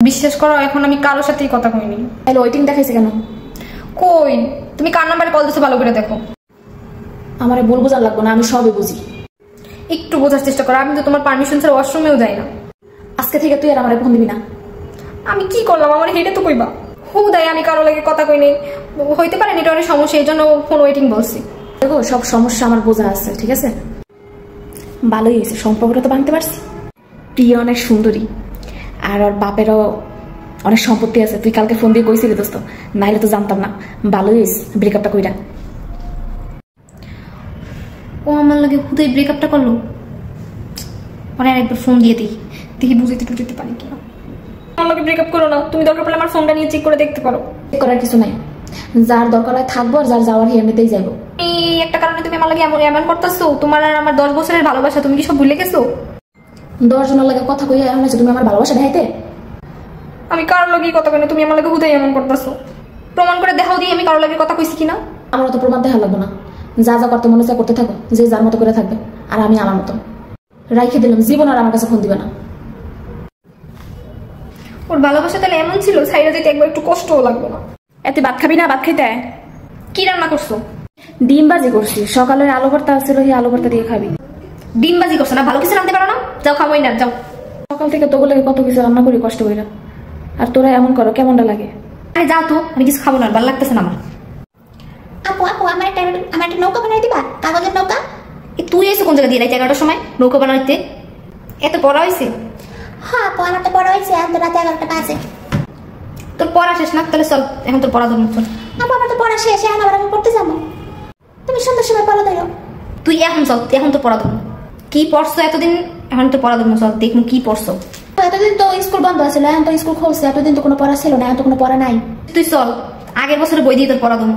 বিশ্বাস করো এখন আমি কারোর সাথেই কথা কইনি। তাহলে ওয়েটিং দেখাইছে কেন? কই তুমি কার নাম্বারে কল দিছো ভালো করে দেখো। আমারে বল বোঝার লাগবে না, আমি সবই বুঝি। একটু বোঝার চেষ্টা করো, আমি তো তোমার পারমিশন ছাড়া ওয়াশরুমেও যাই না। আজকে থেকে তুই আর আমারে ফোন দিবি না। আমি কি করলাম? আমার হেডে তো কইবা হুদাই আমি কারো লাগে কথা কই নেই, হইতে পারে নেটওয়ার্কের সমস্যা, এই জন্য ফোন ওয়েটিং বলছি। দেখো সব সমস্যা আমার বোঝা আছে, ঠিক আছে? ভালোই হয়েছে, সম্পর্কটা তো ভাঙতে পারছি। প্রিয়া অনেক সুন্দরী আর ওর বাপেরও অনেক সম্পত্তি আছে। তুই কালকে ফোন দিয়ে কইছিলি দোস্ত, নাইলে তো জানতাম না। ভালোই হয়েছে ব্রেকআপটা কইরা। ও আমার লাগে হুদাই ব্রেকআপটা করলো। মানে আরেকবার ফোন দিয়ে দিই, দেখি বুঝাইতে টুঝাইতে পারি কিনা। আমার লাগে ব্রেকআপ করো না, তুমি দরকার পড়লে আমার ফোনটা নিয়ে চেক করে দেখতে পারো। চেক করার কিছু নাই, যার দরকার হয় থাকবো আর যার যাওয়ার এমনিতেই যাবো। এই একটা কারণে তুমি আমার লাগে এমন করতেছো। তোমার আর আমার 10 বছরের ভালোবাসা তুমি কি সব ভুলে গেছো? 10 জনের লাগে কথা কইয়া এমন হয়েছে তুমি আমার ভালোবাসা দেখাইতে। আমি কারোর লাগেই কথা কই না, তুমি আমার লাগে হুদাই এমন করতেছো। প্রমাণ করে দেখাও দিই আমি কারোর লাগে কথা কইছি কিনা। আমার তো প্রমাণ দেখা লাগবে না, যা যা করতে মনে চায় করতে থাকো, যে যার মতো করে থাকবে আর আমি আমার মতো। রাইখে দিলাম, জীবন আর আমার কাছে ফোন দিবে না। ওর ভালোবাসা তাহলে এমন ছিল, সাইডে যেতে একবার একটু কষ্টও লাগবে না। এতে ভাত খাবি না? ভাত খাইতে আয়। কি রান্না করছো? ডিম ভাজি করছি, সকালে আলু ভর্তা ছিল, সেই আলু ভর্তা দিয়ে খাবি। ডিম ভাজি করছো না? ভালো কিছু রাঁধতে পারো না? যাও খাবোই না, যাও। সকাল থেকে তোগুলো কত কিছু রান্না করি কষ্ট করে, আর তোরা এমন করো, কেমনটা লাগে? আরে যাও তো, আমি কিছু খাবো না, ভালো লাগতেছে না আমার। আপু আপু আমার একটা নৌকা বানাই দিবা, কাগজের নৌকা। তুই এসে কোন জায়গা দিয়ে রাইতে 11টার সময় নৌকা বানাইতে? এত পড়া হয়েছে? হ্যাঁ আপু আমার তো পড়া হয়েছে, এখন তো রাতে 11টা বাজে। তোর পড়া শেষ না? তাহলে চল এখন তোর পড়া ধর্ম চল। আপু আমার তো পড়া শেষ, এখন আবার আমি পড়তে যাবো। তুমি সুন্দর সময় পড়া দিও। তুই এখন চল, এখন তো পড়া ধর্ম। কি পড়ছো এতদিন? এখন তো পড়া ধর্ম চল, দেখুন কি পড়ছো। এতদিন তো স্কুল বন্ধ ছিল, এখন তো স্কুল খুলছে। এতদিন তো কোনো পড়া ছিল না, এখন তো কোনো পড়া নাই। তুই চল, আগের বছরের বই দিয়ে তোর পড়া ধর্ম।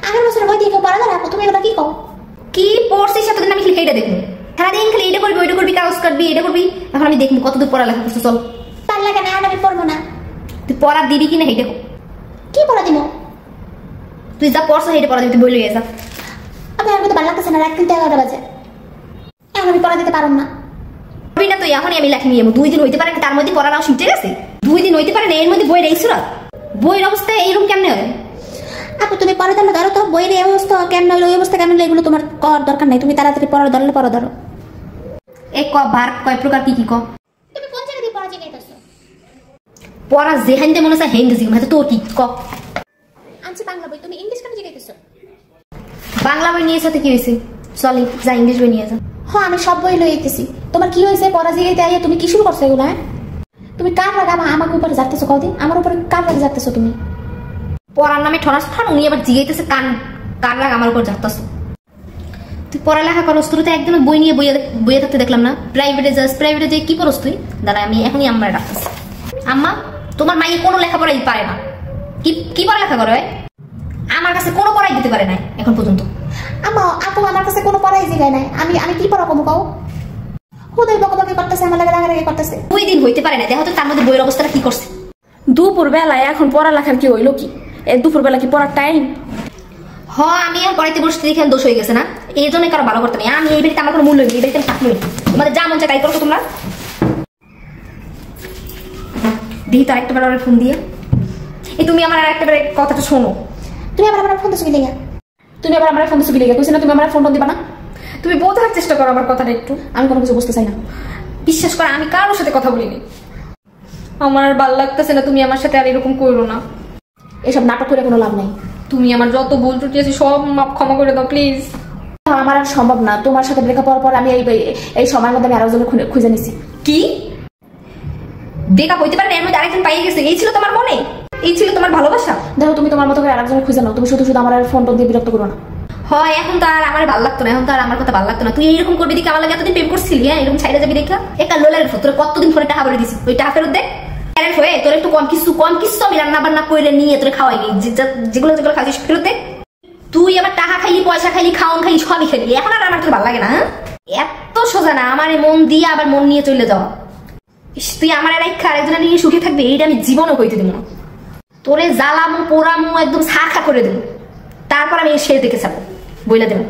আগের বছর বই দিয়ে কেউ পড়া ধরে? আপু তুমি এগুলো কি কও? কি পড়ছিস এতদিন? আমি খালি এইটা দেখবো, সারাদিন খালি এইটা করবি, ওইটা করবি, কাগজ কাটবি, এটা করবি। এখন আমি দেখবো কতদূর পড়ালেখা করছো। চল। তার লাগে না, এখন আমি পড়বো না। তুই পড়া দিবি কিনা হেঁটে দেখো। কি পড়া দিব? তুই যা পড়ছো হেঁটে পড়া দিবি, তুই বই লইয়া যা। আপু আমার তো ভালো লাগতেছে না, রাত কিন্তু 11টা বাজে, এখন আমি পড়া দিতে পারব না। তুই না, তুই এখনই আমি লেখা নিয়ে যাবো। 2 দিন হইতে পারে না, তার মধ্যে পড়া নাও শিখতে গেছে। 2 দিন হইতে পারে না, এর মধ্যে বইয়ের এই সুরাত। বইয়ের অবস্থা এইরকম কেমনে হয়? আপু তুমি পড়া দাও, ধরো তো বইয়ের এই অবস্থা কেন হলো, ওই অবস্থা কেন হলো, এগুলো তোমার করার দরকার নাই। তুমি তাড়াতাড়ি পড়া ধরলে পড়া ধরো। এক ক ভার কয় প্রকার, কি কি ক? তুমি কোন জায়গা দিয়ে পড়া শিখাইতেছো? পড়া যেখানতে মনে হয় হেন দিছি, মানে তোর কি ক? আনছি বাংলা বই, তুমি ইংলিশ কেন শিখাইতেছো? বাংলা বই নিয়ে সাথে কি হয়েছে? চল যা ইংলিশ বই নিয়ে যা। হ্যাঁ আমি সব বই লই আইতেছি। তোমার কি হয়েছে পড়া শিখাইতে আইয়া তুমি কি শুরু করছো এগুলো? হ্যাঁ তুমি কার রাগ আমাকে উপরে যাচ্তেছো? কদিন আমার উপরে কার রাগ যাচ্তেছো তুমি? পড়ার নামে ঠনাস ঠান, উনি আবার জিগাইতেছে কার রাগ আমার উপর যাচ্তাছ। তুই পড়ালেখা করস, তোর তো একদম বই নিয়ে বইয়ে থাকতে দেখলাম না। প্রাইভেটে যাস, প্রাইভেটে যাই কি পড়স তুই? দাঁড়া আমি এখনই আম্মারে ডাকতেছি। আম্মা, তোমার মাইয়ে কোনো লেখাপড়াই পারে না। কি পড়ালেখা করে? আমার কাছে কোনো পড়াই দিতে পারে না এখন পর্যন্ত। আপু আমার কাছে কোনো পড়াই শিখায় নাই। আমি কি পড়া কমু কও? হুদাই বকবকি করতেছে, আমার লাগে রাগারাগি করতেছে। 2 দিন হইতে পারে না, দেখো তো তার মধ্যে বইয়ের অবস্থাটা কি করছে। দুপুর বেলায় এখন পড়ালেখার কি হইলো? কি দুপুর বেলা কি পড়ার টাইম? হ আমি আর পড়াইতে বসতে দেখে দোষ হয়ে গেছে না, এই জন্য কারো ভালো করতে নেই। আমি এই বাড়িতে আমার কোনো মূল্য নেই, এই বাড়িতে থাকলে তোমাদের যা মন চায় তাই করছো তোমরা। দিই তো আরেকটা বার ফোন দিয়ে। এই তুমি আমার আরেকটা বার কথাটা শোনো। তুমি আবার আমার ফোন দিছো কি লেগে? তুমি আবার আমার ফোন দিছো কি লেগে? কইছ না তুমি আমার ফোন দিবা না? তুমি বোঝার চেষ্টা করো আমার কথাটা একটু। আমি কোনো কিছু বুঝতে চাই না। বিশ্বাস করো আমি কারোর সাথে কথা বলিনি। আমার ভালো লাগতেছে না, তুমি আমার সাথে আর এরকম করো না। এসব নাটক করে কোনো লাভ নাই। তুমি আমার যত ভুল ত্রুটি আছে সব মাপ ক্ষমা করে দাও প্লিজ। আমার আর সম্ভব না। তোমার সাথে ব্রেকআপ হওয়ার পর আমি এই সময়ের মধ্যে আমি আরেকজনের খুঁজে নিছি। কি ব্রেকআপ হইতে পারে না, এর মধ্যে আরেকজন পাইয়ে গেছে? এই ছিল তোমার মনে? এই ছিল তোমার ভালোবাসা? দেখো তুমি তোমার মতো করে আরেকজনের খুঁজে নাও। তুমি শুধু শুধু আমার ফোন দিয়ে বিরক্ত করো না। হয় এখন তো আর আমার ভালো লাগতো না, এখন তো আর আমার কথা ভালো লাগতো না। তুই এইরকম করবি দেখে আমার লাগে এতদিন প্রেম করছিলি? হ্যাঁ এরকম ছাইড়া যাবি দেখা? একটা লোলার ফোন তোর কতদিন ফোনে টাকা বলে দিছিস, ওই টাকা ফেরত দে। প্যারেন্ট হয়ে তোর একটু কম কিছু আমি রান্না বান্না করে নিয়ে তোর খাওয়াই যেগুলো খাচ্ছিস ফেরত দে। তুই আবার টাকা খাইলি, পয়সা খাইলি, খাওয়ান খাইলি, সবই খাইলি। এখন আর আমার তোর ভালো লাগে না। এত সোজা না আমার মন দিয়ে আবার মন নিয়ে চলে যাওয়া। তুই আমার রাখা আরেকজনের নিয়ে সুখে থাকবে এইটা আমি জীবনও কইতে দিব না। তোরে জ্বালামু পোড়ামু একদম শাখা করে দেবো, তারপর আমি সে দেখে যাবো বইলা দেবো।